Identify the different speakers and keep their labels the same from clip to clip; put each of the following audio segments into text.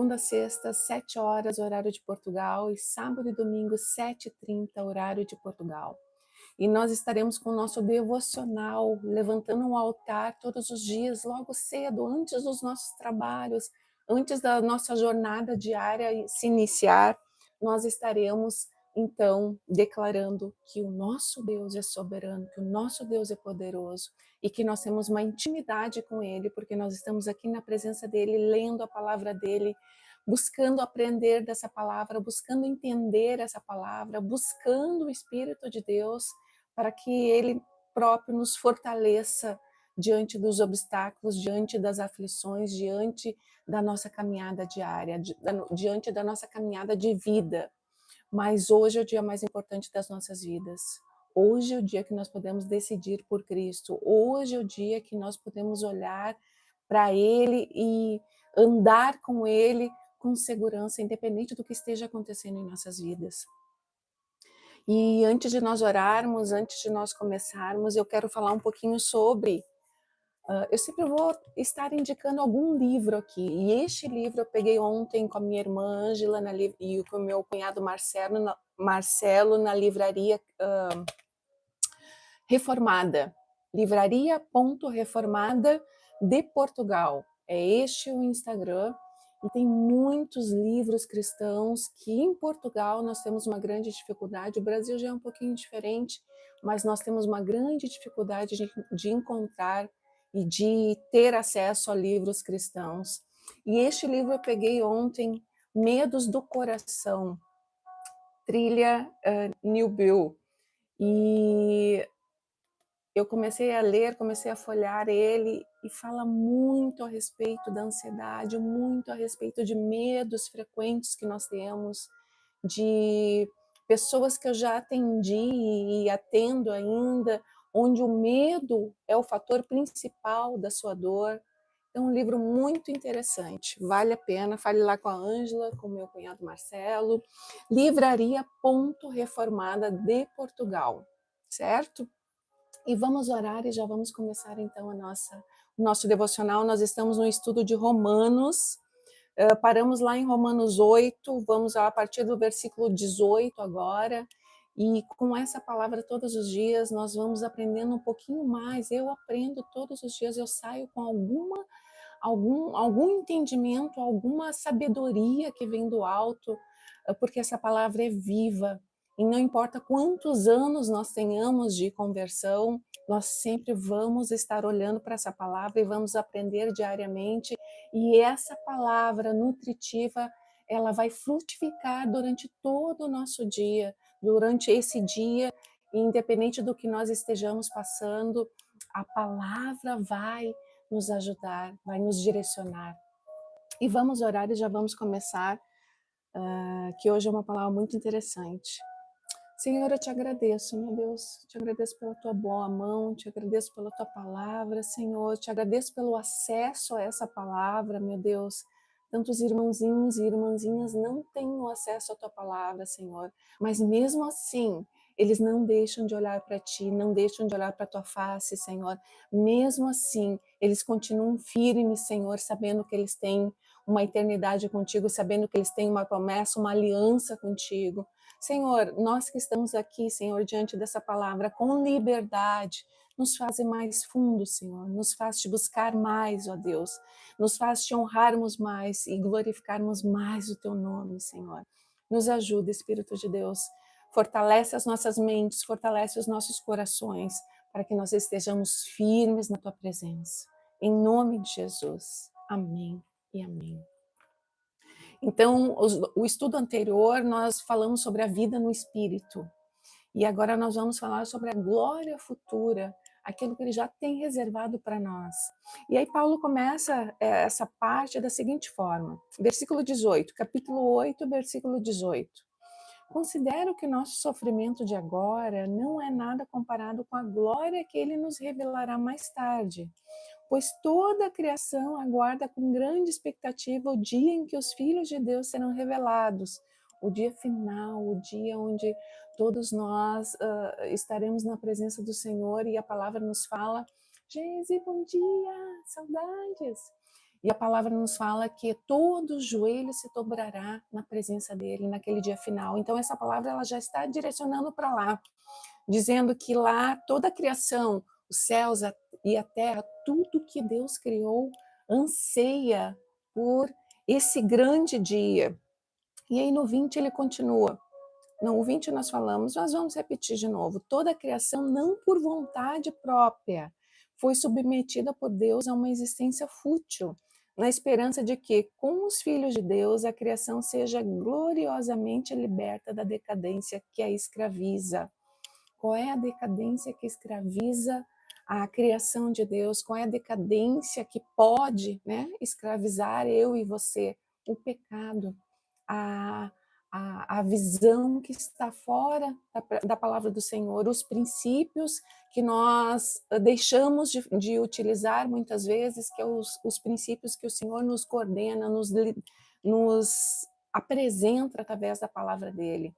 Speaker 1: segunda a sexta, 7 horas, horário de Portugal, e sábado e domingo, 7h30, horário de Portugal. E nós estaremos com o nosso devocional, levantando um altar todos os dias, logo cedo, antes dos nossos trabalhos, antes da nossa jornada diária se iniciar, nós estaremos então declarando que o nosso Deus é soberano, que o nosso Deus é poderoso e que nós temos uma intimidade com Ele, porque nós estamos aqui na presença dEle, lendo a palavra dEle, buscando aprender dessa palavra, buscando entender essa palavra, buscando o Espírito de Deus para que Ele próprio nos fortaleça diante dos obstáculos, diante das aflições, diante da nossa caminhada diária, diante da nossa caminhada de vida. Mas hoje é o dia mais importante das nossas vidas. Hoje é o dia que nós podemos decidir por Cristo. Hoje é o dia que nós podemos olhar para Ele e andar com Ele com segurança, independente do que esteja acontecendo em nossas vidas. E antes de nós orarmos, antes de nós começarmos, eu quero falar um pouquinho sobre. Eu sempre vou estar indicando algum livro aqui. E este livro eu peguei ontem com a minha irmã Ângela e com o meu cunhado Marcelo na livraria Reformada. Livraria.reformada de Portugal. É este o Instagram. E tem muitos livros cristãos que em Portugal nós temos uma grande dificuldade. O Brasil já é um pouquinho diferente, mas nós temos uma grande dificuldade de encontrar e de ter acesso a livros cristãos. E este livro eu peguei ontem, Medos do Coração, Trilha New Bill. E eu comecei a ler, comecei a folhear ele e fala muito a respeito da ansiedade, muito a respeito de medos frequentes que nós temos, de pessoas que eu já atendi e atendo ainda, onde o medo é o fator principal da sua dor. É um livro muito interessante, vale a pena. Fale lá com a Ângela, com o meu cunhado Marcelo. Livraria Ponto Reformada de Portugal, certo? E vamos orar e já vamos começar então o nosso devocional. Nós estamos no estudo de Romanos, paramos lá em Romanos 8, vamos a partir do versículo 18 agora, e com essa palavra todos os dias nós vamos aprendendo um pouquinho mais. Eu aprendo todos os dias, eu saio com algum entendimento, alguma sabedoria que vem do alto, porque essa palavra é viva. E não importa quantos anos nós tenhamos de conversão, nós sempre vamos estar olhando para essa palavra e vamos aprender diariamente. E essa palavra nutritiva, ela vai frutificar durante todo o nosso dia, durante esse dia, independente do que nós estejamos passando, a palavra vai nos ajudar, vai nos direcionar. E vamos orar e já vamos começar, que hoje é uma palavra muito interessante. Senhor, eu te agradeço, meu Deus, te agradeço pela tua boa mão, te agradeço pela tua palavra, Senhor, te agradeço pelo acesso a essa palavra, meu Deus. Tantos irmãozinhos e irmãzinhas não têm o acesso à tua palavra, Senhor, mas mesmo assim, eles não deixam de olhar para ti, não deixam de olhar para a tua face, Senhor. Mesmo assim, eles continuam firmes, Senhor, sabendo que eles têm uma eternidade contigo, sabendo que eles têm uma promessa, uma aliança contigo. Senhor, nós que estamos aqui, Senhor, diante dessa palavra, com liberdade, nos faz ir mais fundo, Senhor, nos faz te buscar mais, ó Deus, nos faz te honrarmos mais e glorificarmos mais o teu nome, Senhor. Nos ajuda, Espírito de Deus, fortalece as nossas mentes, fortalece os nossos corações, para que nós estejamos firmes na tua presença. Em nome de Jesus. Amém e amém. Então, o estudo anterior, nós falamos sobre a vida no Espírito. E agora nós vamos falar sobre a glória futura, aquilo que ele já tem reservado para nós. E aí Paulo começa essa parte da seguinte forma, versículo 18, capítulo 8, versículo 18. Considero que nosso sofrimento de agora não é nada comparado com a glória que ele nos revelará mais tarde. Pois toda a criação aguarda com grande expectativa o dia em que os filhos de Deus serão revelados, o dia final, o dia onde todos nós estaremos na presença do Senhor e a palavra nos fala: Geise, bom dia, saudades! E a palavra nos fala que todo joelho se dobrará na presença dele naquele dia final. Então essa palavra ela já está direcionando para lá, dizendo que lá toda a criação, os céus e a terra, tudo que Deus criou anseia por esse grande dia. E aí no 20 ele continua. Não, o 20 nós falamos, nós vamos repetir de novo. Toda a criação, não por vontade própria, foi submetida por Deus a uma existência fútil, na esperança de que, com os filhos de Deus, a criação seja gloriosamente liberta da decadência que a escraviza. Qual é a decadência que escraviza a criação de Deus? Qual é a decadência que pode, né, escravizar eu e você? O pecado, a, a visão que está fora da palavra do Senhor, os princípios que nós deixamos de utilizar muitas vezes, que é os princípios que o Senhor nos coordena, nos apresenta através da palavra dele.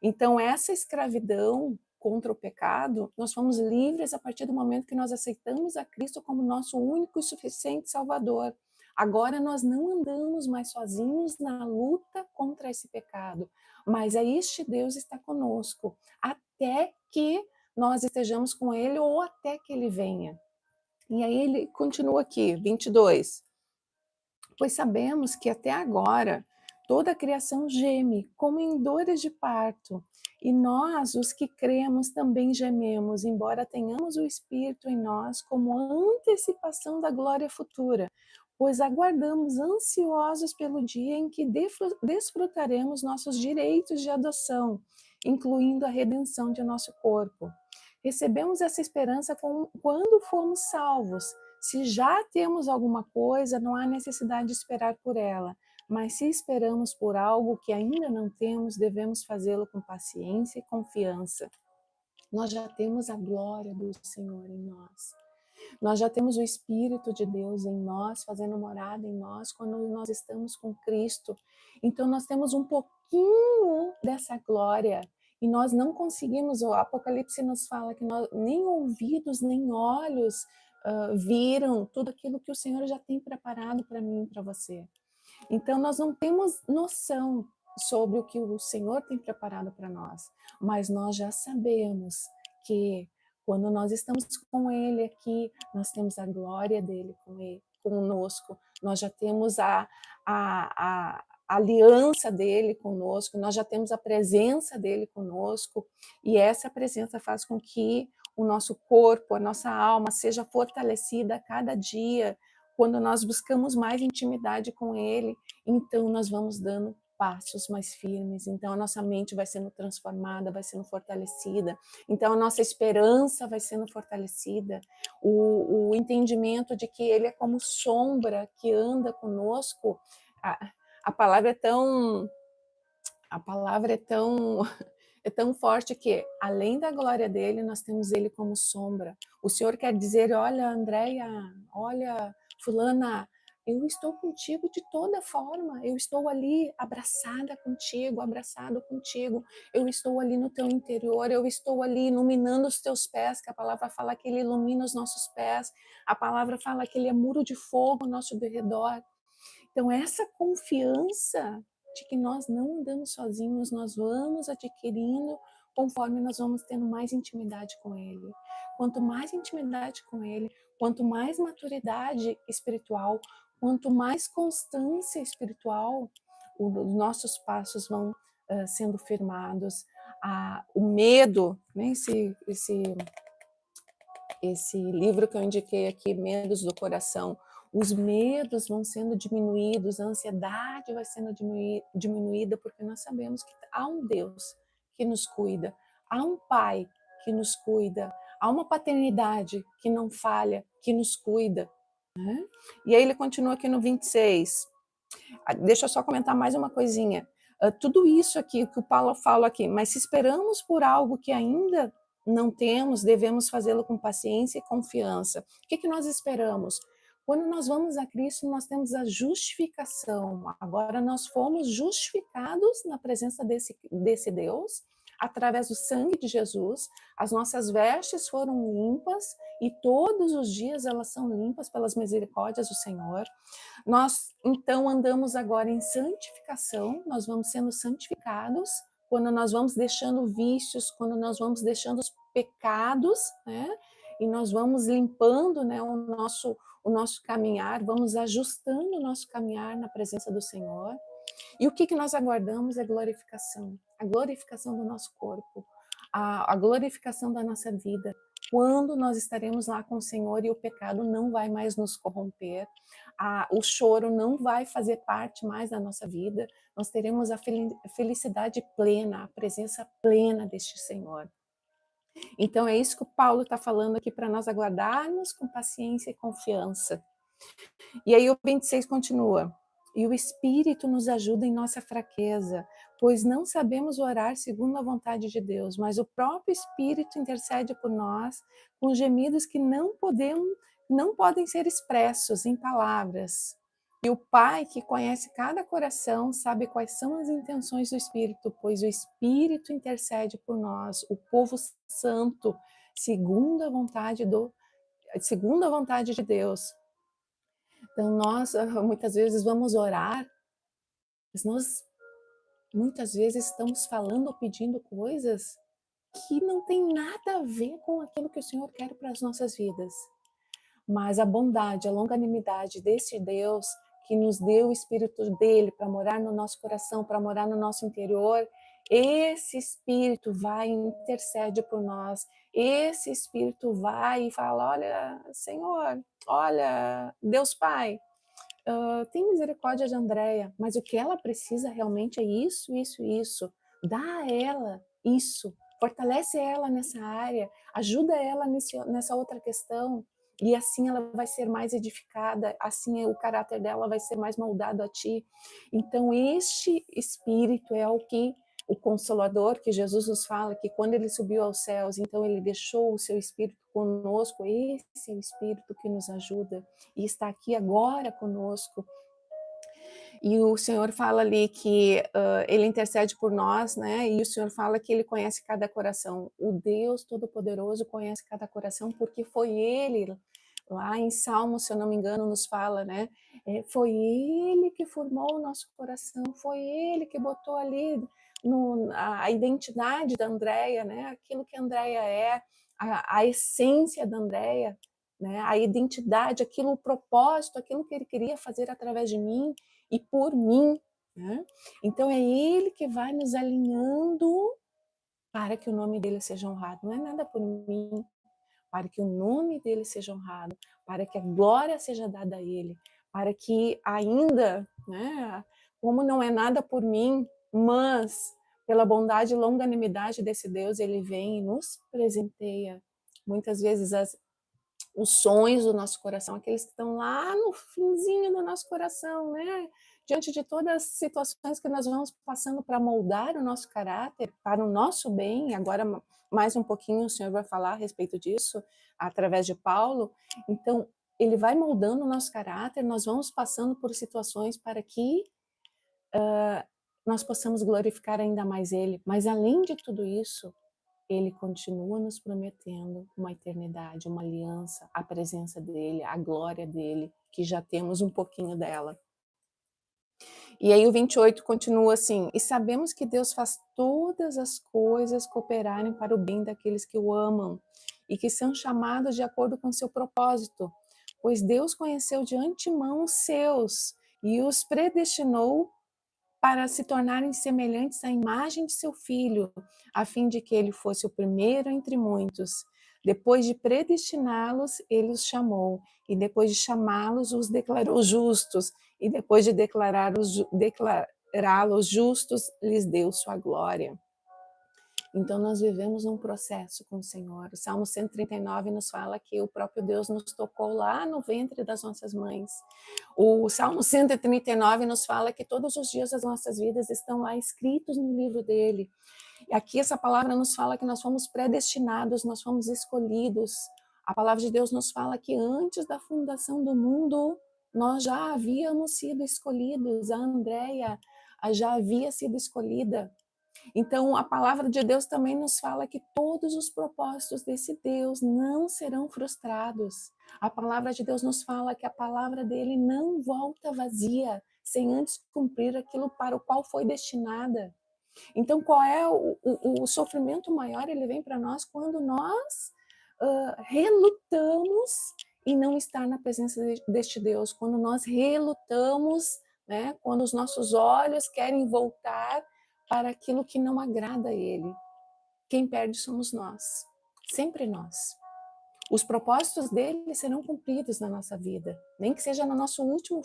Speaker 1: Então, essa escravidão contra o pecado, nós fomos livres a partir do momento que nós aceitamos a Cristo como nosso único e suficiente Salvador. Agora nós não andamos mais sozinhos na luta contra esse pecado, mas este Deus está conosco até que nós estejamos com Ele ou até que Ele venha. E aí ele continua aqui, 22. Pois sabemos que até agora toda a criação geme, como em dores de parto, e nós, os que cremos, também gememos, embora tenhamos o Espírito em nós como antecipação da glória futura, pois aguardamos ansiosos pelo dia em que desfrutaremos nossos direitos de adoção, incluindo a redenção de nosso corpo. Recebemos essa esperança quando fomos salvos. Se já temos alguma coisa, não há necessidade de esperar por ela. Mas se esperamos por algo que ainda não temos, devemos fazê-lo com paciência e confiança. Nós já temos a glória do Senhor em nós. Nós já temos o Espírito de Deus em nós, fazendo morada em nós, quando nós estamos com Cristo. Então, nós temos um pouquinho dessa glória. E nós não conseguimos, o Apocalipse nos fala que nós, nem ouvidos, nem olhos viram tudo aquilo que o Senhor já tem preparado para mim e para você. Então, nós não temos noção sobre o que o Senhor tem preparado para nós, mas nós já sabemos que quando nós estamos com Ele aqui, nós temos a glória dele conosco, nós já temos a aliança dele conosco, nós já temos a presença dele conosco, e essa presença faz com que o nosso corpo, a nossa alma seja fortalecida a cada dia. Quando nós buscamos mais intimidade com Ele, então nós vamos dando passos mais firmes, então a nossa mente vai sendo transformada, vai sendo fortalecida, então a nossa esperança vai sendo fortalecida, o entendimento de que Ele é como sombra que anda conosco. A palavra é tão, a palavra é tão forte que, além da glória dele, nós temos ele como sombra. O Senhor quer dizer, olha, Andréia, olha, fulana, eu estou contigo de toda forma, eu estou ali abraçada contigo, abraçado contigo, eu estou ali no teu interior, eu estou ali iluminando os teus pés, que a palavra fala que ele ilumina os nossos pés, a palavra fala que ele é muro de fogo ao nosso redor. Então, essa confiança de que nós não andamos sozinhos, nós vamos adquirindo conforme nós vamos tendo mais intimidade com Ele. Quanto mais intimidade com Ele, quanto mais maturidade espiritual, quanto mais constância espiritual, os nossos passos vão sendo firmados. O medo, né, esse livro que eu indiquei aqui, Medos do Coração, os medos vão sendo diminuídos, a ansiedade vai sendo diminuída, porque nós sabemos que há um Deus que nos cuida, há um Pai que nos cuida, há uma paternidade que não falha, que nos cuida. Né? E aí ele continua aqui no 26. Deixa eu só comentar mais uma coisinha. Tudo isso aqui que o Paulo fala aqui, mas se esperamos por algo que ainda não temos, devemos fazê-lo com paciência e confiança. O que nós esperamos? Quando nós vamos a Cristo, nós temos a justificação. Agora nós fomos justificados na presença desse Deus, através do sangue de Jesus. As nossas vestes foram limpas e todos os dias elas são limpas pelas misericórdias do Senhor. Nós, então, andamos agora em santificação, nós vamos sendo santificados, quando nós vamos deixando vícios, quando nós vamos deixando os pecados, né? E nós vamos limpando, né, o nosso caminhar, vamos ajustando o nosso caminhar na presença do Senhor. E o que nós aguardamos é a glorificação do nosso corpo, a glorificação da nossa vida. Quando nós estaremos lá com o Senhor e o pecado não vai mais nos corromper, o choro não vai fazer parte mais da nossa vida, nós teremos a felicidade plena, a presença plena deste Senhor. Então é isso que o Paulo está falando aqui para nós aguardarmos com paciência e confiança. E aí o 26 continua. E o Espírito nos ajuda em nossa fraqueza, pois não sabemos orar segundo a vontade de Deus, mas o próprio Espírito intercede por nós com gemidos que não podem ser expressos em palavras. E o Pai, que conhece cada coração, sabe quais são as intenções do Espírito, pois o Espírito intercede por nós, o povo santo, segundo a vontade de Deus. Então, nós muitas vezes vamos orar, mas nós muitas vezes estamos falando ou pedindo coisas que não tem nada a ver com aquilo que o Senhor quer para as nossas vidas. Mas a bondade, a longanimidade desse Deus que nos deu o Espírito dele para morar no nosso coração, para morar no nosso interior, esse Espírito vai e intercede por nós. Esse Espírito vai e fala, olha, Senhor, olha, Deus Pai, tem misericórdia de Andréia, mas o que ela precisa realmente é isso, isso, isso. Dá a ela isso, fortalece ela nessa área, ajuda ela nessa outra questão, e assim ela vai ser mais edificada, assim o caráter dela vai ser mais moldado a ti. Então este Espírito é o Consolador, que Jesus nos fala que quando ele subiu aos céus, então ele deixou o seu Espírito conosco, esse é o Espírito que nos ajuda e está aqui agora conosco. E o Senhor fala ali que ele intercede por nós, né? E o Senhor fala que ele conhece cada coração. O Deus Todo-Poderoso conhece cada coração porque foi ele, lá em Salmo, se eu não me engano, nos fala, né? Foi ele que formou o nosso coração, foi ele que botou ali a identidade da Andréia, né? Aquilo que a Andréia é, a essência da Andréia, né? A identidade, aquilo, o propósito, aquilo que ele queria fazer através de mim e por mim, né? Então é ele que vai nos alinhando para que o nome dele seja honrado. Não é nada por mim, para que o nome dele seja honrado, para que a glória seja dada a ele, para que ainda, né, como não é nada por mim, mas pela bondade e longanimidade desse Deus, ele vem e nos presenteia muitas vezes os sonhos do nosso coração, aqueles que estão lá no finzinho do nosso coração, né? Diante de todas as situações que nós vamos passando para moldar o nosso caráter para o nosso bem, agora mais um pouquinho o Senhor vai falar a respeito disso, através de Paulo. Então, ele vai moldando o nosso caráter, nós vamos passando por situações para que nós possamos glorificar ainda mais ele. Mas, além de tudo isso, ele continua nos prometendo uma eternidade, uma aliança, a presença dele, a glória dele, que já temos um pouquinho dela. E aí o 28 continua assim, e sabemos que Deus faz todas as coisas cooperarem para o bem daqueles que o amam e que são chamados de acordo com seu propósito, pois Deus conheceu de antemão os seus e os predestinou para se tornarem semelhantes à imagem de seu filho, a fim de que ele fosse o primeiro entre muitos. Depois de predestiná-los, ele os chamou, e depois de chamá-los, os declarou justos, e depois de declará-los justos, lhes deu sua glória. Então, nós vivemos um processo com o Senhor. O Salmo 139 nos fala que o próprio Deus nos tocou lá no ventre das nossas mães. O Salmo 139 nos fala que todos os dias das nossas vidas estão lá escritos no livro dele. E aqui essa palavra nos fala que nós fomos predestinados, nós fomos escolhidos. A palavra de Deus nos fala que antes da fundação do mundo, nós já havíamos sido escolhidos. A Andréia já havia sido escolhida. Então, a palavra de Deus também nos fala que todos os propósitos desse Deus não serão frustrados. A palavra de Deus nos fala que a palavra dele não volta vazia, sem antes cumprir aquilo para o qual foi destinada. Então, qual é o sofrimento maior? Ele vem para nós quando nós relutamos em não estar na presença deste Deus, quando nós relutamos, né? Quando os nossos olhos querem voltar para aquilo que não agrada a Ele. Quem perde somos nós, sempre nós. Os propósitos dele serão cumpridos na nossa vida, nem que seja no nosso último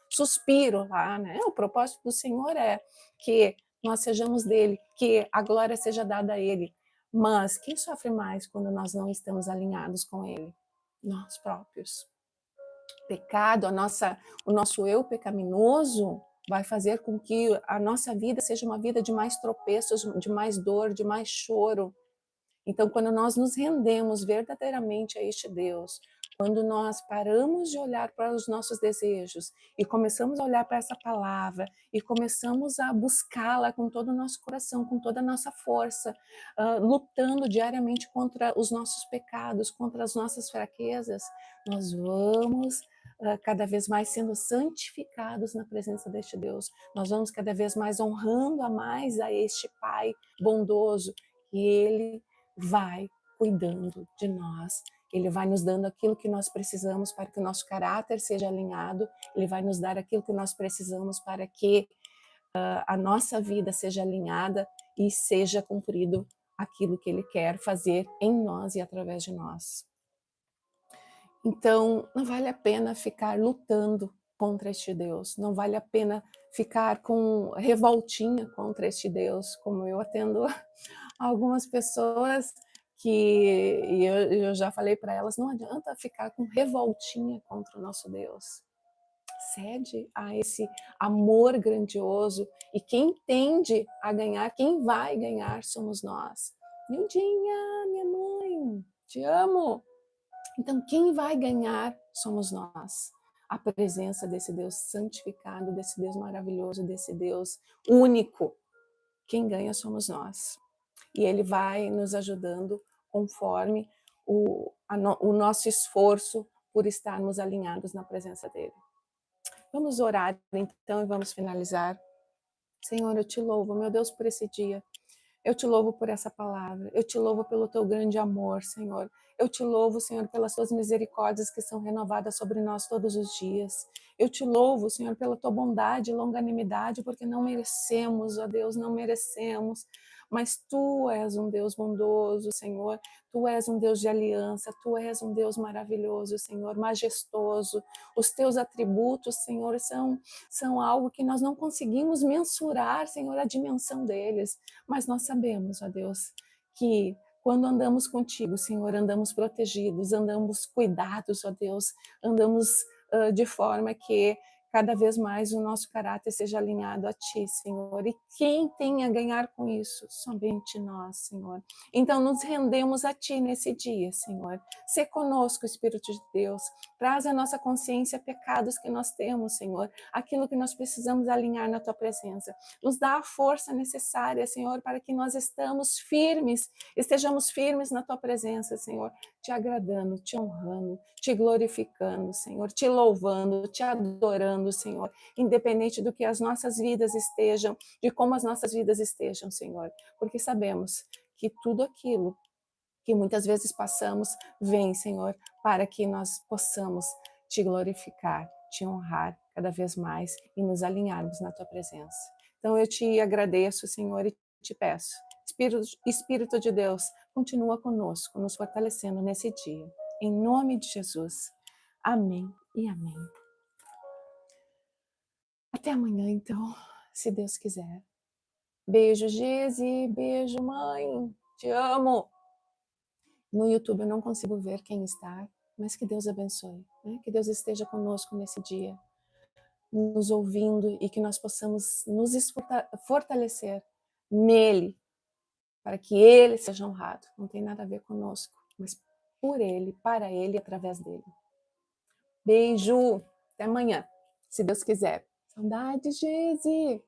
Speaker 1: suspiro lá, né? O propósito do Senhor é que nós sejamos dele, que a glória seja dada a ele. Mas quem sofre mais quando nós não estamos alinhados com ele? Nós próprios. Pecado, o nosso eu pecaminoso vai fazer com que a nossa vida seja uma vida de mais tropeços, de mais dor, de mais choro. Então, quando nós nos rendemos verdadeiramente a este Deus, quando nós paramos de olhar para os nossos desejos e começamos a olhar para essa palavra e começamos a buscá-la com todo o nosso coração, com toda a nossa força, lutando diariamente contra os nossos pecados, contra as nossas fraquezas, nós vamos cada vez mais sendo santificados na presença deste Deus. Nós vamos cada vez mais honrando a mais a este Pai bondoso, que Ele vai cuidando de nós. Ele vai nos dando aquilo que nós precisamos para que o nosso caráter seja alinhado. Ele vai nos dar aquilo que nós precisamos para que a nossa vida seja alinhada e seja cumprido aquilo que Ele quer fazer em nós e através de nós. Então, não vale a pena ficar lutando contra este Deus. Não vale a pena ficar com revoltinha contra este Deus, como eu atendo algumas pessoas que eu já falei para elas, não adianta ficar com revoltinha contra o nosso Deus. Cede a esse amor grandioso e quem tende a ganhar, quem vai ganhar somos nós. Mildinha, minha mãe, te amo. Então quem vai ganhar somos nós. A presença desse Deus santificado, desse Deus maravilhoso, desse Deus único. Quem ganha somos nós. E Ele vai nos ajudando conforme o nosso esforço por estarmos alinhados na presença dEle. Vamos orar então e vamos finalizar. Senhor, eu te louvo, meu Deus, por esse dia. Eu te louvo por essa palavra. Eu te louvo pelo teu grande amor, Senhor. Eu te louvo, Senhor, pelas tuas misericórdias que são renovadas sobre nós todos os dias. Eu te louvo, Senhor, pela tua bondade e longanimidade, porque não merecemos, ó Deus, não merecemos. Mas tu és um Deus bondoso, Senhor. Tu és um Deus de aliança. Tu és um Deus maravilhoso, Senhor, majestoso. Os teus atributos, Senhor, são algo que nós não conseguimos mensurar, Senhor, a dimensão deles. Mas nós sabemos, ó Deus, que quando andamos contigo, Senhor, andamos protegidos, andamos cuidados, ó Deus, andamos de forma que cada vez mais o nosso caráter seja alinhado a Ti, Senhor. E quem tem a ganhar com isso? Somente nós, Senhor. Então nos rendemos a Ti nesse dia, Senhor. Sê conosco, Espírito de Deus. Traz à nossa consciência pecados que nós temos, Senhor. Aquilo que nós precisamos alinhar na Tua presença. Nos dá a força necessária, Senhor, para que nós estejamos firmes na Tua presença, Senhor. Te agradando, te honrando, te glorificando, Senhor, te louvando, te adorando, Senhor, independente do que as nossas vidas estejam, de como as nossas vidas estejam, Senhor, porque sabemos que tudo aquilo que muitas vezes passamos vem, Senhor, para que nós possamos te glorificar, te honrar cada vez mais e nos alinharmos na Tua presença. Então eu te agradeço, Senhor, e te peço, Espírito de Deus, continua conosco, nos fortalecendo nesse dia. Em nome de Jesus. Amém e amém. Até amanhã, então, se Deus quiser. Beijo, Gezi. Beijo, mãe. Te amo. No YouTube eu não consigo ver quem está, mas que Deus abençoe. Né? Que Deus esteja conosco nesse dia, nos ouvindo e que nós possamos nos fortalecer nele, para que ele seja honrado. Não tem nada a ver conosco, mas por ele, para ele e através dele. Beijo, até amanhã, se Deus quiser. Saudades, Gezi!